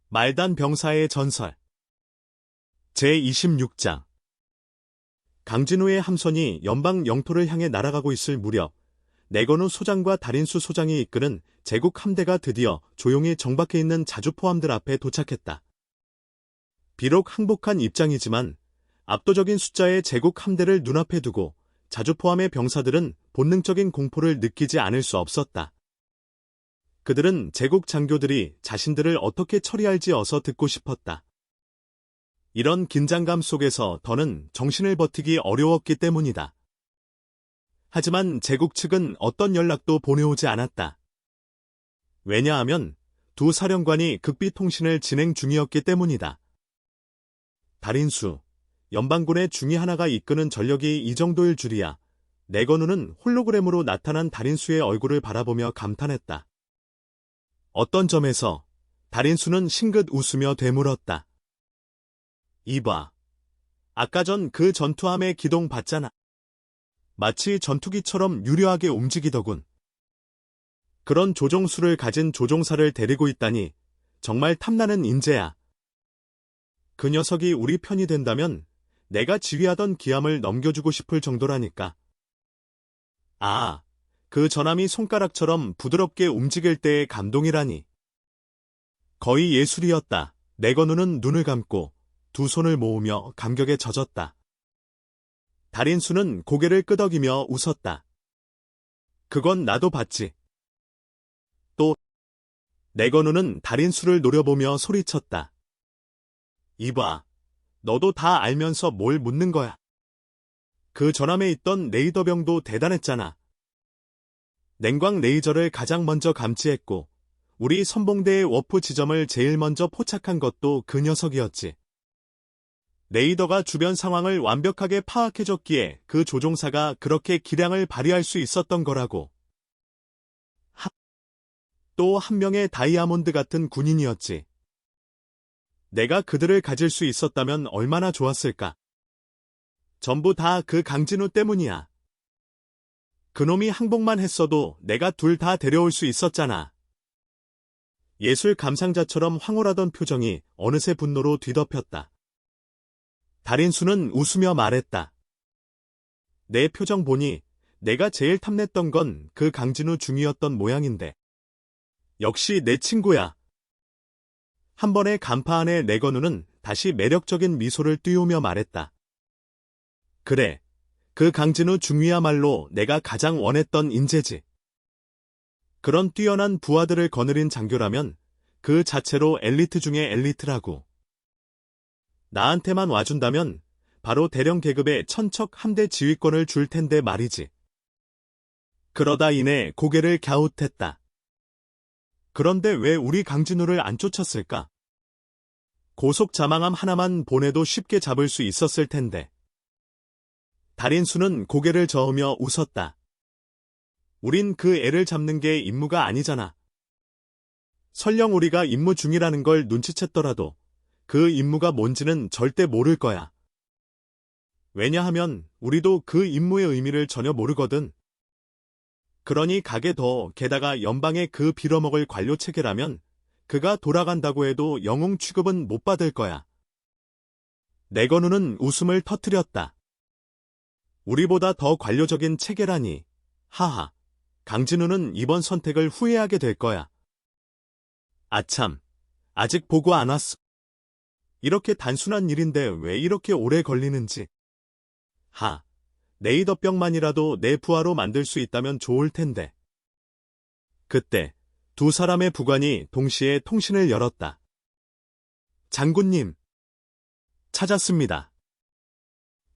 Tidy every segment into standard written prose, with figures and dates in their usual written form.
말단 병사의 전설 제26장 강진우의 함선이 연방 영토를 향해 날아가고 있을 무렵 내건우 소장과 달인수 소장이 이끄는 제국 함대가 드디어 조용히 정박해 있는 자주포함들 앞에 도착했다. 비록 항복한 입장이지만 압도적인 숫자의 제국 함대를 눈앞에 두고 자주포함의 병사들은 본능적인 공포를 느끼지 않을 수 없었다. 그들은 제국 장교들이 자신들을 어떻게 처리할지 어서 듣고 싶었다. 이런 긴장감 속에서 더는 정신을 버티기 어려웠기 때문이다. 하지만 제국 측은 어떤 연락도 보내오지 않았다. 왜냐하면 두 사령관이 극비 통신을 진행 중이었기 때문이다. 달인수, 연방군의 중위 하나가 이끄는 전력이 이 정도일 줄이야. 내건우는 홀로그램으로 나타난 달인수의 얼굴을 바라보며 감탄했다. 어떤 점에서 달인수는 싱긋 웃으며 되물었다. 이봐. 아까 전 그 전투함의 기동 봤잖아. 마치 전투기처럼 유려하게 움직이더군. 그런 조종수를 가진 조종사를 데리고 있다니 정말 탐나는 인재야. 그 녀석이 우리 편이 된다면 내가 지휘하던 기함을 넘겨주고 싶을 정도라니까. 아, 그 전함이 손가락처럼 부드럽게 움직일 때의 감동이라니. 거의 예술이었다. 내건우는 눈을 감고 두 손을 모으며 감격에 젖었다. 달인수는 고개를 끄덕이며 웃었다. 그건 나도 봤지. 또 내건우는 달인수를 노려보며 소리쳤다. 이봐, 너도 다 알면서 뭘 묻는 거야. 그 전함에 있던 레이더병도 대단했잖아. 냉광 레이저를 가장 먼저 감지했고 우리 선봉대의 워프 지점을 제일 먼저 포착한 것도 그 녀석이었지. 레이더가 주변 상황을 완벽하게 파악해줬기에 그 조종사가 그렇게 기량을 발휘할 수 있었던 거라고. 또 한 명의 다이아몬드 같은 군인이었지. 내가 그들을 가질 수 있었다면 얼마나 좋았을까. 전부 다 그 강진우 때문이야. 그놈이 항복만 했어도 내가 둘 다 데려올 수 있었잖아. 예술 감상자처럼 황홀하던 표정이 어느새 분노로 뒤덮였다. 달인수는 웃으며 말했다. 내 표정 보니 내가 제일 탐냈던 건 그 강진우 중이었던 모양인데. 역시 내 친구야. 한 번의 간파 안에 내건우는 다시 매력적인 미소를 띄우며 말했다. 그래. 그 강진우 중위야말로 내가 가장 원했던 인재지. 그런 뛰어난 부하들을 거느린 장교라면 그 자체로 엘리트 중의 엘리트라고. 나한테만 와준다면 바로 대령 계급의 천척 함대 지휘권을 줄 텐데 말이지. 그러다 이내 고개를 갸웃했다. 그런데 왜 우리 강진우를 안 쫓았을까? 고속 자망함 하나만 보내도 쉽게 잡을 수 있었을 텐데. 달인수는 고개를 저으며 웃었다. 우린 그 애를 잡는 게 임무가 아니잖아. 설령 우리가 임무 중이라는 걸 눈치챘더라도 그 임무가 뭔지는 절대 모를 거야. 왜냐하면 우리도 그 임무의 의미를 전혀 모르거든. 그러니 게다가 연방의 그 빌어먹을 관료 체계라면 그가 돌아간다고 해도 영웅 취급은 못 받을 거야. 내건우는 웃음을 터뜨렸다. 우리보다 더 관료적인 체계라니. 하하. 강진우는 이번 선택을 후회하게 될 거야. 아참. 아직 보고 안 왔어. 이렇게 단순한 일인데 왜 이렇게 오래 걸리는지. 레이더병만이라도 내 부하로 만들 수 있다면 좋을 텐데. 그때 두 사람의 부관이 동시에 통신을 열었다. 장군님. 찾았습니다.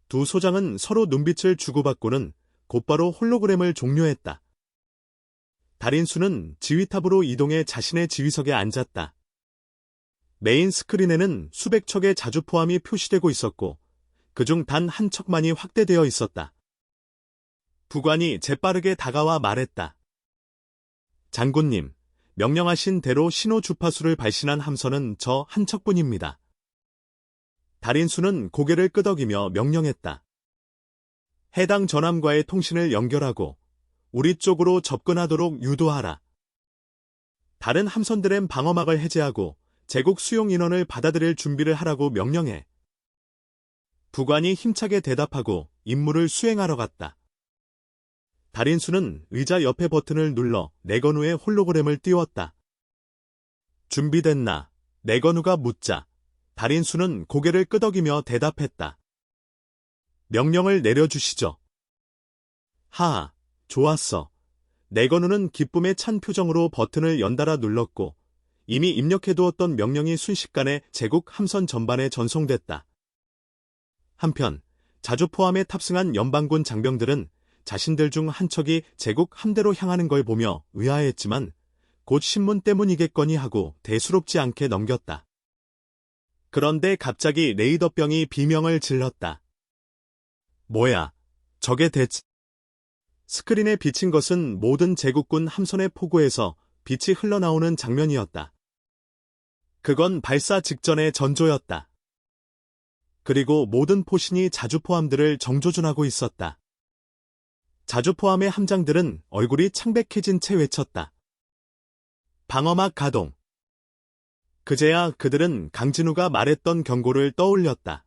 두 소장은 서로 눈빛을 주고받고는 곧바로 홀로그램을 종료했다. 달인수는 지휘탑으로 이동해 자신의 지휘석에 앉았다. 메인 스크린에는 수백 척의 자주포함이 표시되고 있었고 그중 단 한 척만이 확대되어 있었다. 부관이 재빠르게 다가와 말했다. 장군님, 명령하신 대로 신호 주파수를 발신한 함선은 저 한 척뿐입니다. 달인수는 고개를 끄덕이며 명령했다. 해당 전함과의 통신을 연결하고 우리 쪽으로 접근하도록 유도하라. 다른 함선들의 방어막을 해제하고 제국 수용 인원을 받아들일 준비를 하라고 명령해. 부관이 힘차게 대답하고 임무를 수행하러 갔다. 달인수는 의자 옆에 버튼을 눌러 내건우의 홀로그램을 띄웠다. 준비됐나? 내건우가 묻자 달인수는 고개를 끄덕이며 대답했다. 명령을 내려주시죠. 하하, 좋았어. 내건우는 기쁨에 찬 표정으로 버튼을 연달아 눌렀고 이미 입력해두었던 명령이 순식간에 제국 함선 전반에 전송됐다. 한편 자주 포함에 탑승한 연방군 장병들은 자신들 중 한 척이 제국 함대로 향하는 걸 보며 의아해했지만 곧 신문 때문이겠거니 하고 대수롭지 않게 넘겼다. 그런데 갑자기 레이더병이 비명을 질렀다. 뭐야, 저게 대체... 스크린에 비친 것은 모든 제국군 함선의 포구에서 빛이 흘러나오는 장면이었다. 그건 발사 직전의 전조였다. 그리고 모든 포신이 자주포함들을 정조준하고 있었다. 자주포함의 함장들은 얼굴이 창백해진 채 외쳤다. 방어막 가동. 그제야 그들은 강진우가 말했던 경고를 떠올렸다.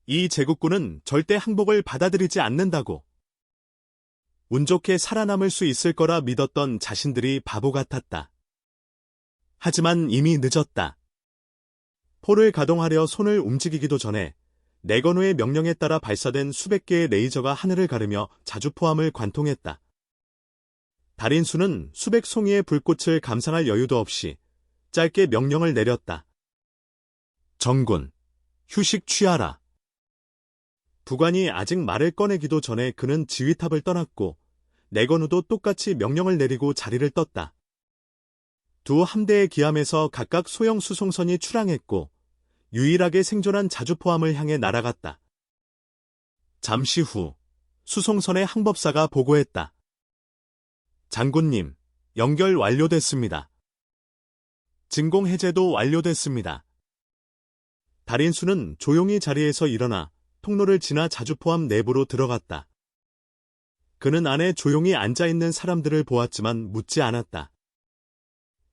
이 제국군은 절대 항복을 받아들이지 않는다고. 운 좋게 살아남을 수 있을 거라 믿었던 자신들이 바보 같았다. 하지만 이미 늦었다. 포를 가동하려 손을 움직이기도 전에 내건우의 명령에 따라 발사된 수백 개의 레이저가 하늘을 가르며 자주포함을 관통했다. 달인수는 수백 송이의 불꽃을 감상할 여유도 없이 짧게 명령을 내렸다. 정군, 휴식 취하라. 부관이 아직 말을 꺼내기도 전에 그는 지휘탑을 떠났고 내건우도 똑같이 명령을 내리고 자리를 떴다. 두 함대의 기함에서 각각 소형 수송선이 출항했고 유일하게 생존한 자주포함을 향해 날아갔다. 잠시 후 수송선의 항법사가 보고했다. 장군님, 연결 완료됐습니다. 진공 해제도 완료됐습니다. 달인수는 조용히 자리에서 일어나 통로를 지나 자주포함 내부로 들어갔다. 그는 안에 조용히 앉아있는 사람들을 보았지만 묻지 않았다.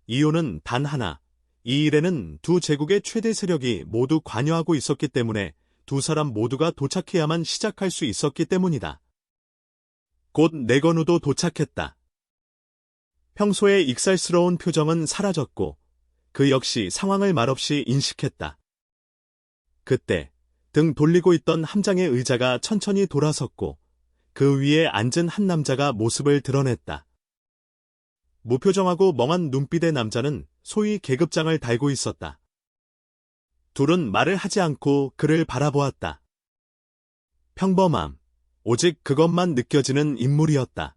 이유는 단 하나. 이 일에는 두 제국의 최대 세력이 모두 관여하고 있었기 때문에 두 사람 모두가 도착해야만 시작할 수 있었기 때문이다. 곧 내건우도 도착했다. 평소의 익살스러운 표정은 사라졌고 그 역시 상황을 말없이 인식했다. 그때 등 돌리고 있던 함장의 의자가 천천히 돌아섰고 그 위에 앉은 한 남자가 모습을 드러냈다. 무표정하고 멍한 눈빛의 남자는 소위 계급장을 달고 있었다. 둘은 말을 하지 않고 그를 바라보았다. 평범함, 오직 그것만 느껴지는 인물이었다.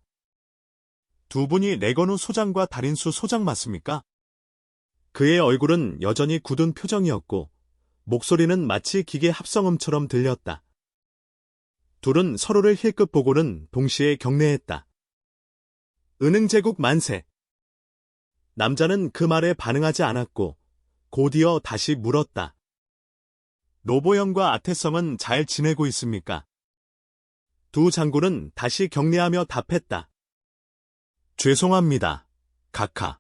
두 분이 내건우 소장과 달인수 소장 맞습니까? 그의 얼굴은 여전히 굳은 표정이었고 목소리는 마치 기계 합성음처럼 들렸다. 둘은 서로를 힐끗 보고는 동시에 경례했다. 은흥제국 만세! 남자는 그 말에 반응하지 않았고 곧이어 다시 물었다. 노보영과 아태성은 잘 지내고 있습니까? 두 장군은 다시 경례하며 답했다. 죄송합니다, 각하.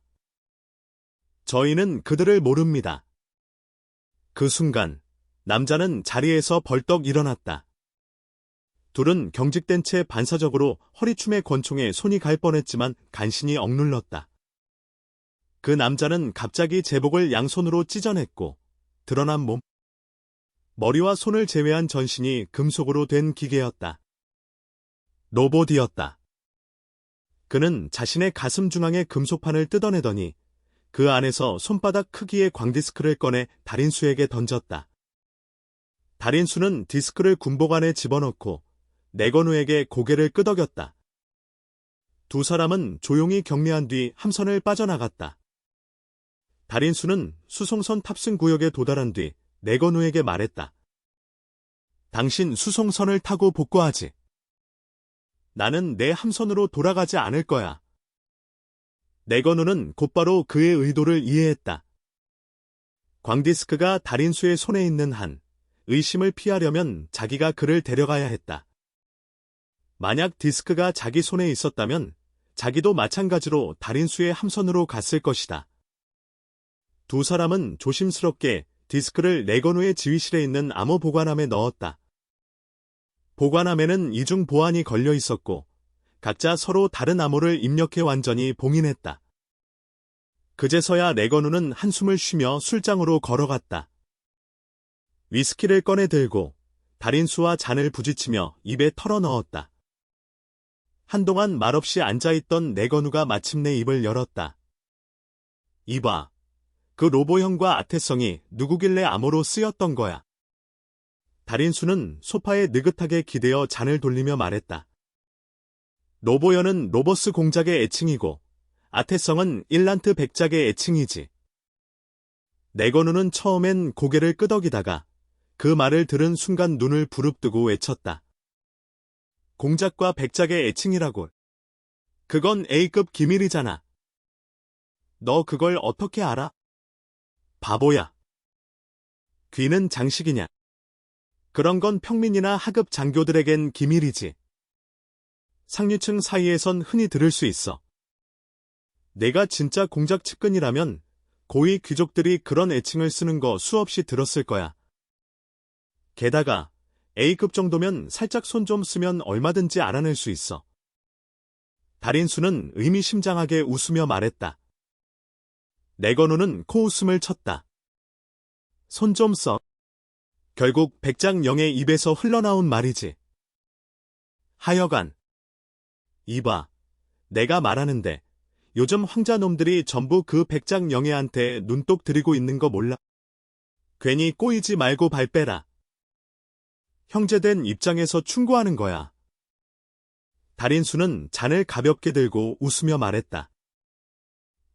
저희는 그들을 모릅니다. 그 순간 남자는 자리에서 벌떡 일어났다. 둘은 경직된 채 반사적으로 허리춤의 권총에 손이 갈 뻔했지만 간신히 억눌렀다. 그 남자는 갑자기 제복을 양손으로 찢어냈고 드러난 몸, 머리와 손을 제외한 전신이 금속으로 된 기계였다. 로봇이었다. 그는 자신의 가슴 중앙의 금속판을 뜯어내더니 그 안에서 손바닥 크기의 광디스크를 꺼내 달인수에게 던졌다. 달인수는 디스크를 군복 안에 집어넣고 내건우에게 고개를 끄덕였다. 두 사람은 조용히 경례한 뒤 함선을 빠져나갔다. 달인수는 수송선 탑승 구역에 도달한 뒤 내건우에게 말했다. 당신 수송선을 타고 복구하지. 나는 내 함선으로 돌아가지 않을 거야. 내건우는 곧바로 그의 의도를 이해했다. 광디스크가 달인수의 손에 있는 한 의심을 피하려면 자기가 그를 데려가야 했다. 만약 디스크가 자기 손에 있었다면 자기도 마찬가지로 달인수의 함선으로 갔을 것이다. 두 사람은 조심스럽게 디스크를 내건우의 지휘실에 있는 암호 보관함에 넣었다. 보관함에는 이중 보안이 걸려 있었고 각자 서로 다른 암호를 입력해 완전히 봉인했다. 그제서야 내건우는 한숨을 쉬며 술장으로 걸어갔다. 위스키를 꺼내 들고 달인수와 잔을 부딪히며 입에 털어 넣었다. 한동안 말없이 앉아있던 내건우가 마침내 입을 열었다. 이봐, 그 로보형과 아태성이 누구길래 암호로 쓰였던 거야. 달인수는 소파에 느긋하게 기대어 잔을 돌리며 말했다. 로보현은 로버스 공작의 애칭이고 아태성은 일란트 백작의 애칭이지. 내건우는 처음엔 고개를 끄덕이다가 그 말을 들은 순간 눈을 부릅뜨고 외쳤다. 공작과 백작의 애칭이라고. 그건 A급 기밀이잖아. 너 그걸 어떻게 알아? 바보야. 귀는 장식이냐. 그런 건 평민이나 하급 장교들에겐 기밀이지. 상류층 사이에선 흔히 들을 수 있어. 내가 진짜 공작 측근이라면 고위 귀족들이 그런 애칭을 쓰는 거 수없이 들었을 거야. 게다가 A급 정도면 살짝 손 좀 쓰면 얼마든지 알아낼 수 있어. 달인수는 의미심장하게 웃으며 말했다. 내건우는 코웃음을 쳤다. 손 좀 써. 결국 백장영의 입에서 흘러나온 말이지. 하여간. 이봐, 내가 말하는데 요즘 황자놈들이 전부 그 백장영애한테 눈독 들이고 있는 거 몰라? 괜히 꼬이지 말고 발 빼라. 형제된 입장에서 충고하는 거야. 달인수는 잔을 가볍게 들고 웃으며 말했다.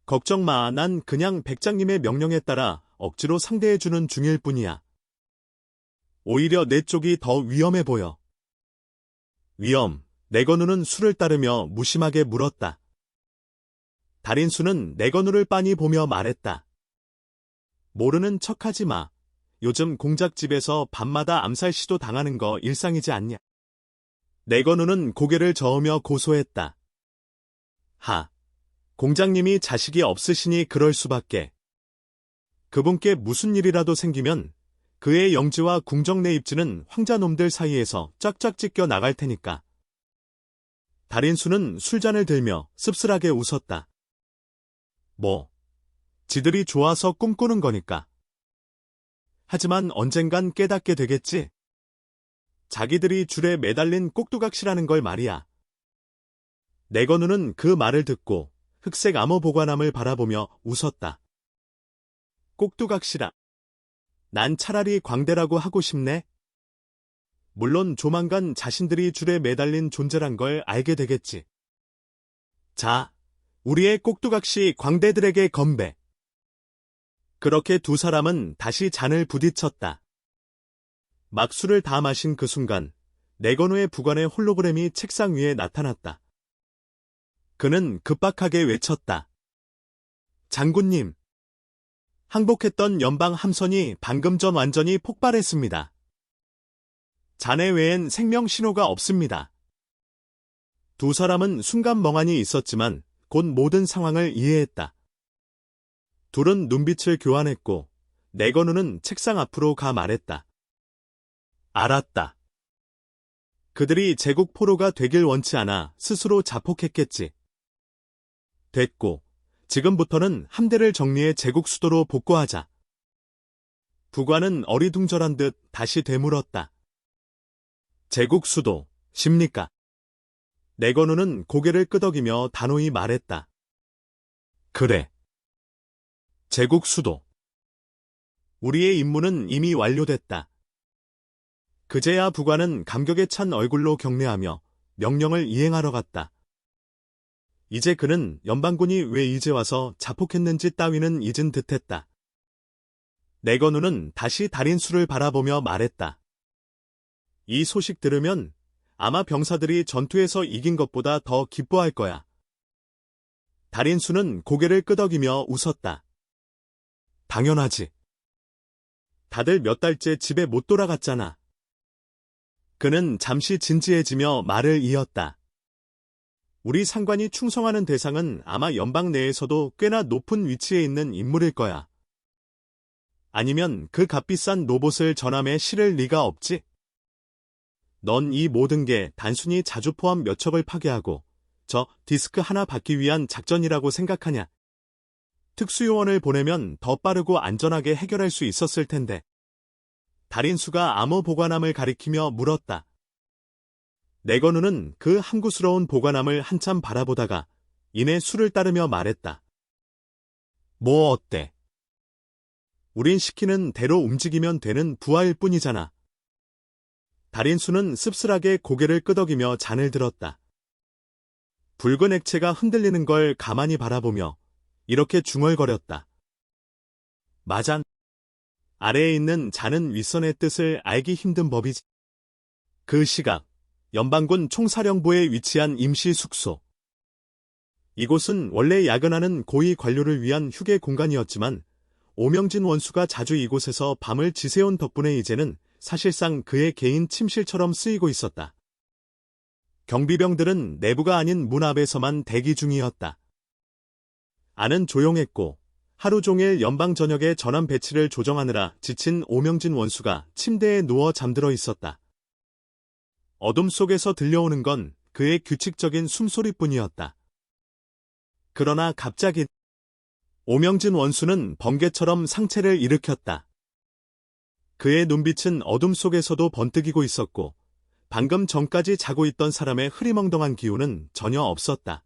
걱정 마, 난 그냥 백장님의 명령에 따라 억지로 상대해주는 중일 뿐이야. 오히려 내 쪽이 더 위험해 보여. 위험, 내건우는 수를 따르며 무심하게 물었다. 달인수는 내건우를 빤히 보며 말했다. 모르는 척하지 마. 요즘 공작집에서 밤마다 암살 시도 당하는 거 일상이지 않냐. 내건우는 고개를 저으며 고소했다. 하, 공장님이 자식이 없으시니 그럴 수밖에. 그분께 무슨 일이라도 생기면 그의 영지와 궁정내 입지는 황자놈들 사이에서 쫙쫙 찢겨 나갈 테니까. 달인수는 술잔을 들며 씁쓸하게 웃었다. 뭐, 지들이 좋아서 꿈꾸는 거니까. 하지만 언젠간 깨닫게 되겠지. 자기들이 줄에 매달린 꼭두각시라는 걸 말이야. 내건우는 그 말을 듣고 흑색 암호 보관함을 바라보며 웃었다. 꼭두각시라. 난 차라리 광대라고 하고 싶네. 물론 조만간 자신들이 줄에 매달린 존재란 걸 알게 되겠지. 자, 우리의 꼭두각시 광대들에게 건배. 그렇게 두 사람은 다시 잔을 부딪혔다. 막 술을 다 마신 그 순간 내건우의 부관의 홀로그램이 책상 위에 나타났다. 그는 급박하게 외쳤다. 장군님. 항복했던 연방 함선이 방금 전 완전히 폭발했습니다. 자네 외엔 생명 신호가 없습니다. 두 사람은 순간 멍하니 있었지만 곧 모든 상황을 이해했다. 둘은 눈빛을 교환했고 내건우는 책상 앞으로 가 말했다. 알았다. 그들이 제국 포로가 되길 원치 않아 스스로 자폭했겠지. 됐고, 지금부터는 함대를 정리해 제국 수도로 복구하자. 부관은 어리둥절한 듯 다시 되물었다. 제국 수도, 십니까? 내건우는 고개를 끄덕이며 단호히 말했다. 그래. 제국 수도. 우리의 임무는 이미 완료됐다. 그제야 부관은 감격에 찬 얼굴로 경례하며 명령을 이행하러 갔다. 이제 그는 연방군이 왜 이제 와서 자폭했는지 따위는 잊은 듯했다. 내건우는 다시 달인수를 바라보며 말했다. 이 소식 들으면 아마 병사들이 전투에서 이긴 것보다 더 기뻐할 거야. 달인수는 고개를 끄덕이며 웃었다. 당연하지. 다들 몇 달째 집에 못 돌아갔잖아. 그는 잠시 진지해지며 말을 이었다. 우리 상관이 충성하는 대상은 아마 연방 내에서도 꽤나 높은 위치에 있는 인물일 거야. 아니면 그 값비싼 로봇을 전함에 실을 리가 없지. 넌 이 모든 게 단순히 자주포함 몇 척을 파괴하고 저 디스크 하나 받기 위한 작전이라고 생각하냐? 특수요원을 보내면 더 빠르고 안전하게 해결할 수 있었을 텐데. 달인수가 암호 보관함을 가리키며 물었다. 네거누는 그 함구스러운 보관함을 한참 바라보다가 이내 수를 따르며 말했다. 뭐 어때? 우린 시키는 대로 움직이면 되는 부하일 뿐이잖아. 달인수는 씁쓸하게 고개를 끄덕이며 잔을 들었다. 붉은 액체가 흔들리는 걸 가만히 바라보며 이렇게 중얼거렸다. 맞아. 아래에 있는 잔은 윗선의 뜻을 알기 힘든 법이지. 그 시각, 연방군 총사령부에 위치한 임시 숙소. 이곳은 원래 야근하는 고위 관료를 위한 휴게 공간이었지만 오명진 원수가 자주 이곳에서 밤을 지새운 덕분에 이제는 사실상 그의 개인 침실처럼 쓰이고 있었다. 경비병들은 내부가 아닌 문 앞에서만 대기 중이었다. 안은 조용했고 하루 종일 연방 전역의 전함 배치를 조정하느라 지친 오명진 원수가 침대에 누워 잠들어 있었다. 어둠 속에서 들려오는 건 그의 규칙적인 숨소리뿐이었다. 그러나 갑자기 오명진 원수는 번개처럼 상체를 일으켰다. 그의 눈빛은 어둠 속에서도 번뜩이고 있었고 방금 전까지 자고 있던 사람의 흐리멍덩한 기운은 전혀 없었다.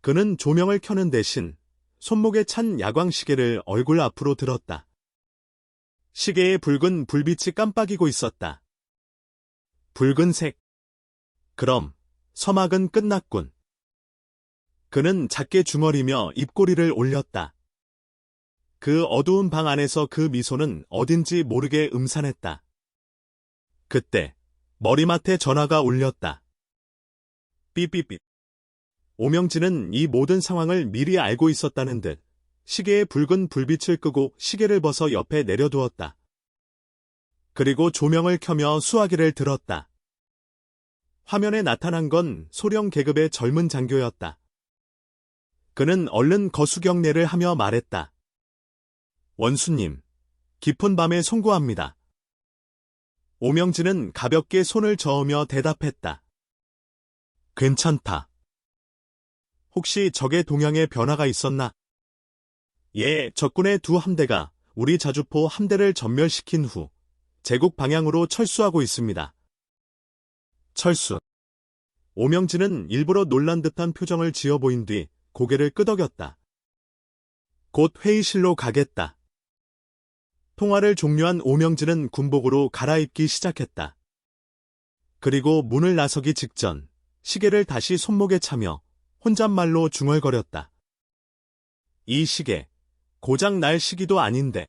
그는 조명을 켜는 대신 손목에 찬 야광 시계를 얼굴 앞으로 들었다. 시계의 붉은 불빛이 깜빡이고 있었다. 붉은색. 그럼 서막은 끝났군. 그는 작게 중얼이며 입꼬리를 올렸다. 그 어두운 방 안에서 그 미소는 어딘지 모르게 음산했다. 그때 머리맡에 전화가 울렸다. 삐삐삐. 오명진은 이 모든 상황을 미리 알고 있었다는 듯 시계의 붉은 불빛을 끄고 시계를 벗어 옆에 내려두었다. 그리고 조명을 켜며 수화기를 들었다. 화면에 나타난 건 소령 계급의 젊은 장교였다. 그는 얼른 거수경례를 하며 말했다. 원수님, 깊은 밤에 송구합니다. 오명진은 가볍게 손을 저으며 대답했다. 괜찮다. 혹시 적의 동향에 변화가 있었나? 예, 적군의 두 함대가 우리 자주포 함대를 전멸시킨 후 제국 방향으로 철수하고 있습니다. 철수. 오명진은 일부러 놀란 듯한 표정을 지어 보인 뒤 고개를 끄덕였다. 곧 회의실로 가겠다. 통화를 종료한 오명진은 군복으로 갈아입기 시작했다. 그리고 문을 나서기 직전 시계를 다시 손목에 차며 혼잣말로 중얼거렸다. 이 시계, 고장 날 시기도 아닌데.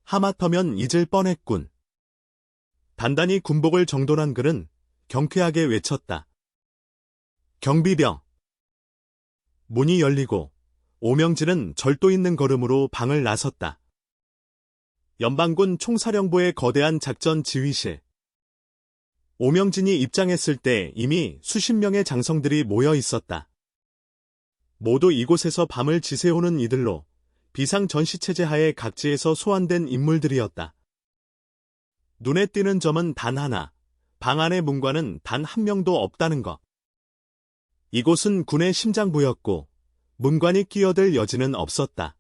하마터면 잊을 뻔했군. 단단히 군복을 정돈한 그는 경쾌하게 외쳤다. 경비병. 문이 열리고 오명진은 절도 있는 걸음으로 방을 나섰다. 연방군 총사령부의 거대한 작전 지휘실. 오명진이 입장했을 때 이미 수십 명의 장성들이 모여 있었다. 모두 이곳에서 밤을 지새우는 이들로 비상 전시체제 하에 각지에서 소환된 인물들이었다. 눈에 띄는 점은 단 하나, 방 안의 문관은 단 한 명도 없다는 것. 이곳은 군의 심장부였고 문관이 끼어들 여지는 없었다.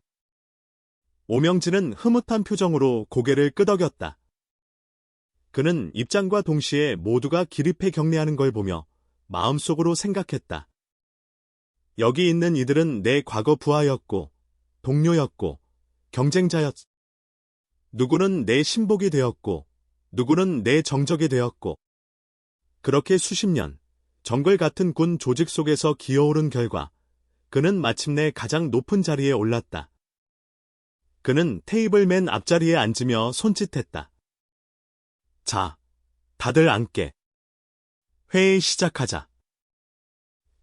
오명진은 흐뭇한 표정으로 고개를 끄덕였다. 그는 입장과 동시에 모두가 기립해 경례하는 걸 보며 마음속으로 생각했다. 여기 있는 이들은 내 과거 부하였고 동료였고 경쟁자였. 누구는 내 신복이 되었고 누구는 내 정적이 되었고 그렇게 수십 년 정글 같은 군 조직 속에서 기어오른 결과 그는 마침내 가장 높은 자리에 올랐다. 그는 테이블 맨 앞자리에 앉으며 손짓했다. 자, 다들 앉게. 회의 시작하자.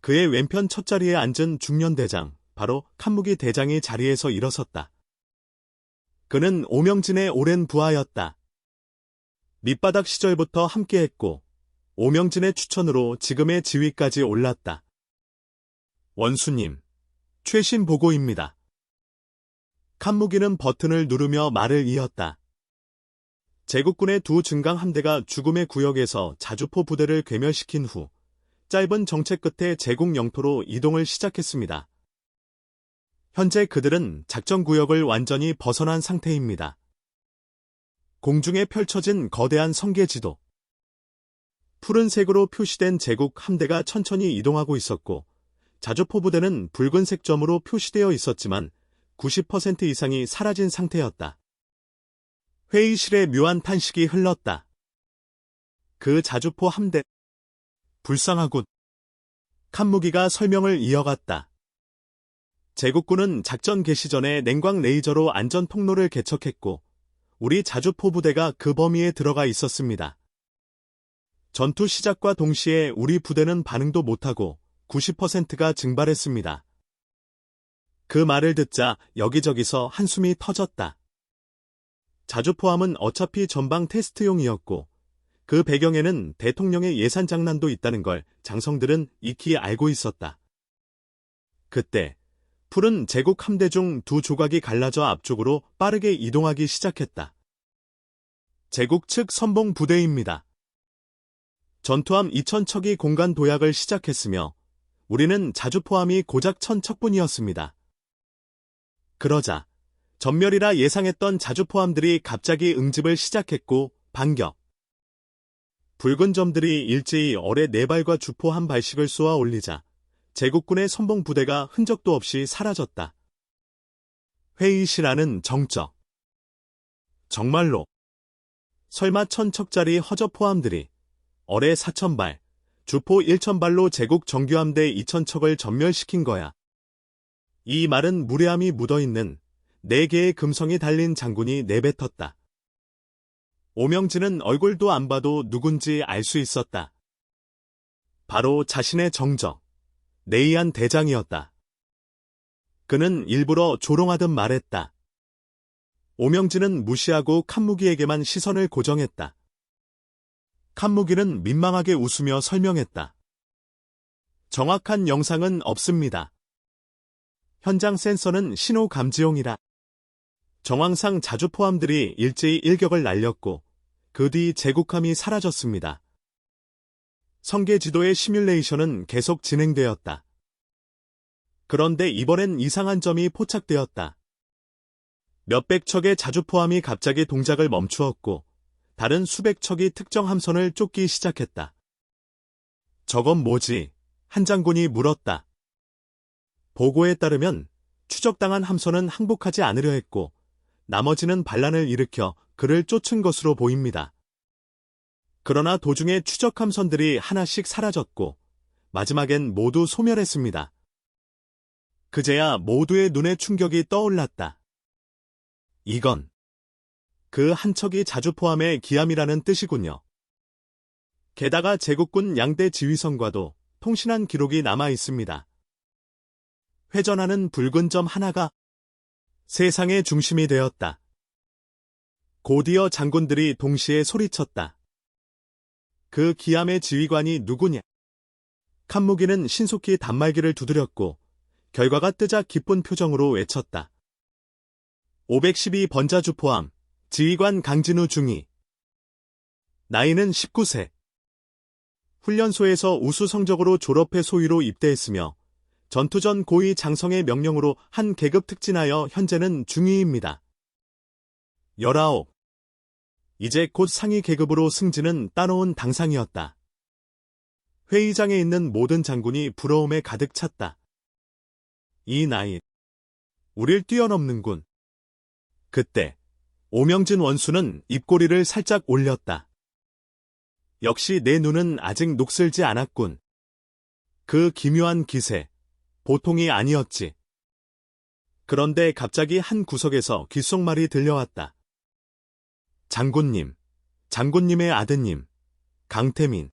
그의 왼편 첫자리에 앉은 중년 대장, 바로 칸무기 대장이 자리에서 일어섰다. 그는 오명진의 오랜 부하였다. 밑바닥 시절부터 함께했고 오명진의 추천으로 지금의 지위까지 올랐다. 원수님, 최신 보고입니다. 칸무기는 버튼을 누르며 말을 이었다. 제국군의 두 증강 함대가 죽음의 구역에서 자주포 부대를 괴멸시킨 후 짧은 정체 끝에 제국 영토로 이동을 시작했습니다. 현재 그들은 작전 구역을 완전히 벗어난 상태입니다. 공중에 펼쳐진 거대한 성계지도. 푸른색으로 표시된 제국 함대가 천천히 이동하고 있었고 자주포 부대는 붉은색 점으로 표시되어 있었지만 90% 이상이 사라진 상태였다. 회의실에 묘한 탄식이 흘렀다. 그 자주포 함대. 불쌍하군. 칸무기가 설명을 이어갔다. 제국군은 작전 개시 전에 냉광 레이저로 안전 통로를 개척했고 우리 자주포 부대가 그 범위에 들어가 있었습니다. 전투 시작과 동시에 우리 부대는 반응도 못하고 90%가 증발했습니다. 그 말을 듣자 여기저기서 한숨이 터졌다. 자주포함은 어차피 전방 테스트용이었고 그 배경에는 대통령의 예산 장난도 있다는 걸 장성들은 익히 알고 있었다. 그때 푸른 제국 함대 중 두 조각이 갈라져 앞쪽으로 빠르게 이동하기 시작했다. 제국 측 선봉 부대입니다. 전투함 2000척이 공간 도약을 시작했으며 우리는 자주포함이 고작 1000척뿐이었습니다. 그러자 전멸이라 예상했던 자주포함들이 갑자기 응집을 시작했고 반격. 붉은 점들이 일제히 어뢰 4발과 주포 1발씩을 쏘아 올리자 제국군의 선봉 부대가 흔적도 없이 사라졌다. 회의실 안은 정적. 정말로 설마 1000척짜리 허접포함들이 어뢰 4000발, 주포 1000발로 제국 정규함대 2000척을 전멸시킨 거야. 이 말은 무례함이 묻어있는 4개의 금성이 달린 장군이 내뱉었다. 오명진은 얼굴도 안 봐도 누군지 알 수 있었다. 바로 자신의 정적, 내이한 대장이었다. 그는 일부러 조롱하듯 말했다. 오명진은 무시하고 칸무기에게만 시선을 고정했다. 칸무기는 민망하게 웃으며 설명했다. 정확한 영상은 없습니다. 현장 센서는 신호 감지용이라. 정황상 자주포함들이 일제히 일격을 날렸고 그 뒤 제국함이 사라졌습니다. 성계지도의 시뮬레이션은 계속 진행되었다. 그런데 이번엔 이상한 점이 포착되었다. 몇백 척의 자주포함이 갑자기 동작을 멈추었고 다른 수백 척이 특정 함선을 쫓기 시작했다. 저건 뭐지? 한 장군이 물었다. 보고에 따르면 추적당한 함선은 항복하지 않으려 했고 나머지는 반란을 일으켜 그를 쫓은 것으로 보입니다. 그러나 도중에 추적 함선들이 하나씩 사라졌고 마지막엔 모두 소멸했습니다. 그제야 모두의 눈에 충격이 떠올랐다. 이건 그 한 척이 자주포함의 기함이라는 뜻이군요. 게다가 제국군 양대 지휘선과도 통신한 기록이 남아 있습니다. 회전하는 붉은 점 하나가 세상의 중심이 되었다. 곧이어 장군들이 동시에 소리쳤다. 그 기함의 지휘관이 누구냐? 칸무기는 신속히 단말기를 두드렸고 결과가 뜨자 기쁜 표정으로 외쳤다. 512 번자주포함 지휘관 강진우 중위. 나이는 19세. 훈련소에서 우수 성적으로 졸업해 소위로 입대했으며 전투 전 고위 장성의 명령으로 한 계급 특진하여 현재는 중위입니다. 19. 이제 곧 상위 계급으로 승진은 따놓은 당상이었다. 회의장에 있는 모든 장군이 부러움에 가득 찼다. 이 나이, 우릴 뛰어넘는군. 그때 오명진 원수는 입꼬리를 살짝 올렸다. 역시 내 눈은 아직 녹슬지 않았군. 그 기묘한 기세, 보통이 아니었지. 그런데 갑자기 한 구석에서 귓속말이 들려왔다. 장군님, 장군님의 아드님, 강태민.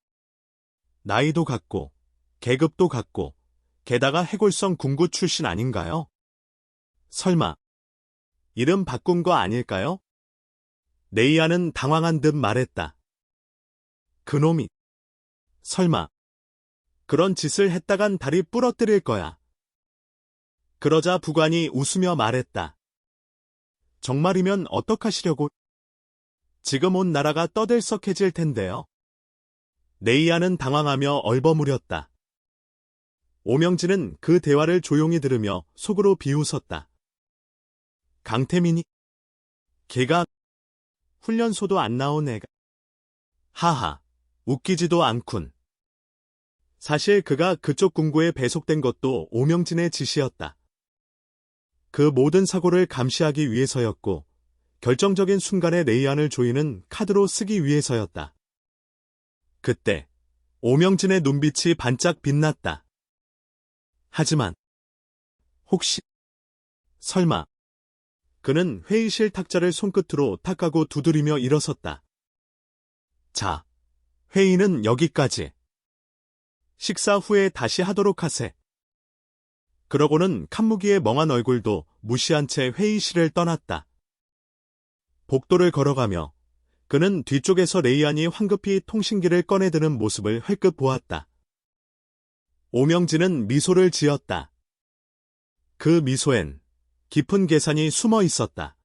나이도 같고, 계급도 같고, 게다가 해골성 군구 출신 아닌가요? 설마, 이름 바꾼 거 아닐까요? 네이아는 당황한 듯 말했다. 그놈이, 설마, 그런 짓을 했다간 다리 부러뜨릴 거야. 그러자 부관이 웃으며 말했다. 정말이면 어떡하시려고? 지금 온 나라가 떠들썩해질 텐데요. 레이아는 당황하며 얼버무렸다. 오명진은 그 대화를 조용히 들으며 속으로 비웃었다. 강태민이? 걔가 훈련소도 안 나온 애가. 하하, 웃기지도 않군. 사실 그가 그쪽 군구에 배속된 것도 오명진의 지시였다. 그 모든 사고를 감시하기 위해서였고, 결정적인 순간에 레이안을 조이는 카드로 쓰기 위해서였다. 그때 오명진의 눈빛이 반짝 빛났다. 하지만 혹시 설마 그는 회의실 탁자를 손끝으로 탁하고 두드리며 일어섰다. 자, 회의는 여기까지. 식사 후에 다시 하도록 하세. 그러고는 칸무기의 멍한 얼굴도 무시한 채 회의실을 떠났다. 복도를 걸어가며 그는 뒤쪽에서 레이안이 황급히 통신기를 꺼내드는 모습을 흘끗 보았다. 오명진은 미소를 지었다. 그 미소엔 깊은 계산이 숨어 있었다.